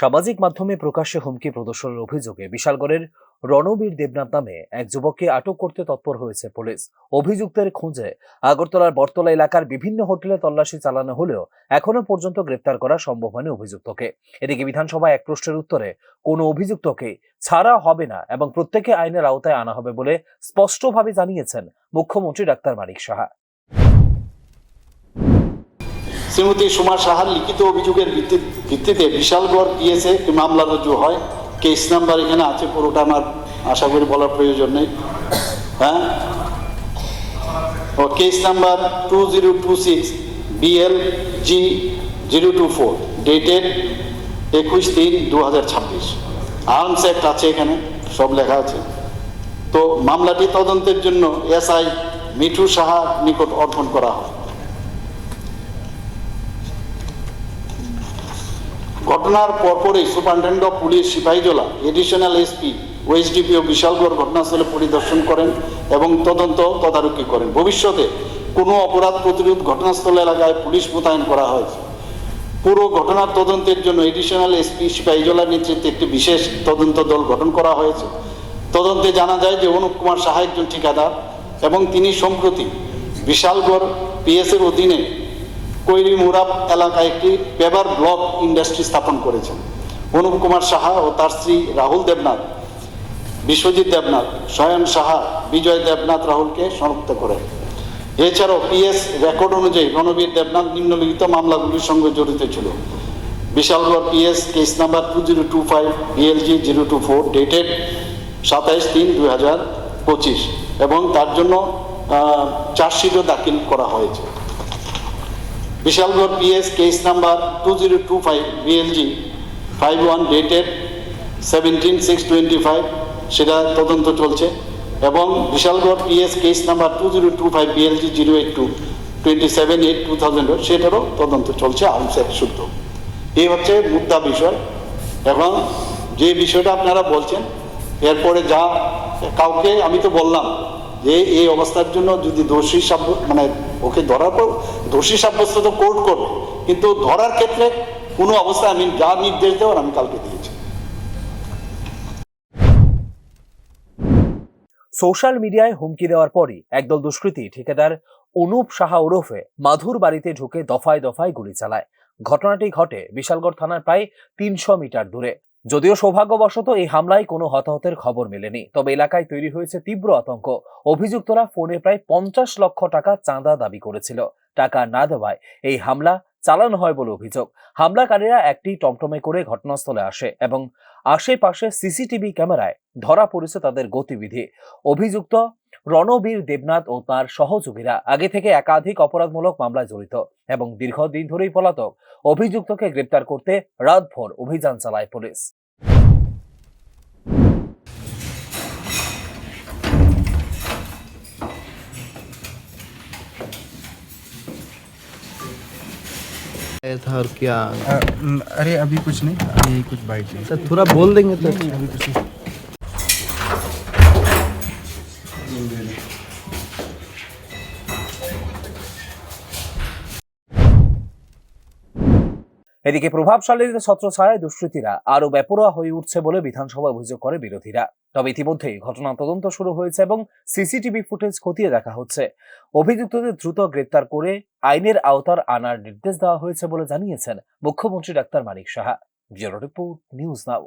সামাজিক মাধ্যমে প্রকাশ্যে হুমকি প্রদর্শনের অভিযোগে বিশালগড়ের রণবীর দেবনাথ নামে এক যুবককে আটক করতে তৎপর হয়েছে পুলিশ। অভিযুক্তের খোঁজে আগরতলার বটতলা এলাকার বিভিন্ন হোটেলে তল্লাশি চালানো হলেও এখনো পর্যন্ত গ্রেপ্তার করা সম্ভব হয়নি অভিযুক্তকে। এদিকে বিধানসভায় এক প্রশ্নের উত্তরে কোনো অভিযুক্তকে ছাড়া হবে না এবং প্রত্যেকে আইনের আওতায় আনা হবে বলে স্পষ্টভাবে জানিয়েছেন মুখ্যমন্ত্রী ডাক্তার মানিক সাহা। শ্রীমতী সুমা সাহার লিখিত অভিযোগের ভিত্তিতে বিশালগড় পিএসএ একটি মামলা রুজু হয়। কেস নাম্বার এখানে আছে, পুরোটা আমার আশা করি বলার প্রয়োজন নেই। হ্যাঁ, ও case number 2026 BLG024 dated 21/3/2026। Arms act আছে, এখানে সব লেখা আছে। তো মামলাটি তদন্তের জন্য SI মিঠু সাহার নিকট অর্পণ করা হয়। ঘটনার পরপরই superintendent of police Sipahijala, additional SP ও SDPO বিশালগড় ঘটনাস্থলে পরিদর্শন করেন এবং তদারকি করেন। ভবিষ্যতে কোনো অপরাধ প্রতিরোধ ঘটনাস্থল এলাকায় পুলিশ মোতায়েন করা হয়েছে। পুরো ঘটনার তদন্তের জন্য এডিশনাল SP সিপাহীজলার নেতৃত্বে একটি বিশেষ তদন্ত দল গঠন করা হয়েছে। তদন্তে জানা যায় যে অনুপ কুমার সাহা একজন ঠিকাদার এবং তিনি সম্প্রতি বিশালগড় পিএসের অধীনে কৈরি মুরাব এলাকায় একটি পেপার ব্লক ইন্ডাস্ট্রি স্থাপন করেছেন। অনুপ কুমার সাহা ও তার স্ত্রী রাহুল দেবনাথ, বিশ্বজিৎ দেবনাথ, স্বয়ন সাহা, বিজয় দেবনাথ রাহুলকে শনাক্ত করেন। এছাড়াও PS রেকর্ড অনুযায়ী রণবীর দেবনাথ নিম্নলিখিত মামলাগুলির সঙ্গে জড়িত ছিল। Bishalgarh PS case number 2025 BLG024 dated 27/3/2025 এবং তার জন্য চার্জশিটও দাখিল করা হয়েছে। Bishalgarh PS case number 2025 BLG51 dated 17/6/25 সেটা তদন্ত চলছে এবং Bishalgarh PS case number 2025 BLG082 27/8/2000 সেটারও তদন্ত চলছে আর্মস অ্যাক্ট শুদ্ধ। এই হচ্ছে মুদ্রা বিষয়। এখন যে বিষয়টা আপনারা বলছেন, এরপরে যা কাউকে আমি তো বললাম যে এই অবস্থার জন্য যদি দোষী ওকে ধরার পর দোষী সাব্যস্ত তো কোর্ট করবে, কিন্তু ধরার ক্ষেত্রে কোনো অবস্থায় আমি যা নির্দেশ দেওয়ার আমি কালকে দিয়েছি। সোশ্যাল মিডিয়ায় হুমকি দেওয়ার পরই একদল দুষ্কৃতী ঠিকাদার অনুপ সাহা ওরফে মাধুর বাড়িতে ঢুকে দফায় দফায় গুলি চালায়। ঘটনাটি ঘটে বিশালগড় থানার প্রায় 300 মিটার দূরে। যদিও সৌভাগ্যবশত এই হামলায় কোনো হতাহতের খবর মেলেনি, তবে এলাকায় তৈরি হয়েছে তীব্র আতঙ্ক। অভিযুক্তরা ফোনে প্রায় 50 লক্ষ টাকা চাঁদা দাবি করেছিল। টাকা না দেওয়ায় এই হামলা চালানো হয় বলে অভিযোগ। হামলাকারীরা একটি টমটমে করে ঘটনাস্থলে আসে এবং আশেপাশে সিসিটিভি ক্যামেরায় ধরা পড়েছে তাদের গতিবিধি। অভিযুক্ত রণবীর দেবনাথ ও তার সহযোগীরা আগে থেকে একাধিক অপরাধমূলক মামলায় জড়িত এবং দীর্ঘদিন ধরেই পলাতক। অভিযুক্তকে গ্রেপ্তার করতে রাতভর অভিযান চালায় পুলিশ। था और क्या? अरे अभी कुछ नहीं, अभी कुछ बाइट नहीं। तो थोड़ा बोल देंगे तो अभी कुछ नहीं। এদিকে প্রভাবশালীদের ছত্রছায়ায় দুষ্কৃতীরা আরো বেপরোয়া হয়ে উঠছে বলে বিধানসভায় অভিযোগ করে বিরোধীরা। তবে ইতিমধ্যেই ঘটনা তদন্ত শুরু হয়েছে এবং সিসিটিভি ফুটেজ খতিয়ে দেখা হচ্ছে। অভিযুক্তদের দ্রুত গ্রেপ্তার করে আইনের আওতার আনার নির্দেশ দেওয়া হয়েছে বলে জানিয়েছেন মুখ্যমন্ত্রী doctor Manik Saha. Bureau report, news নাও।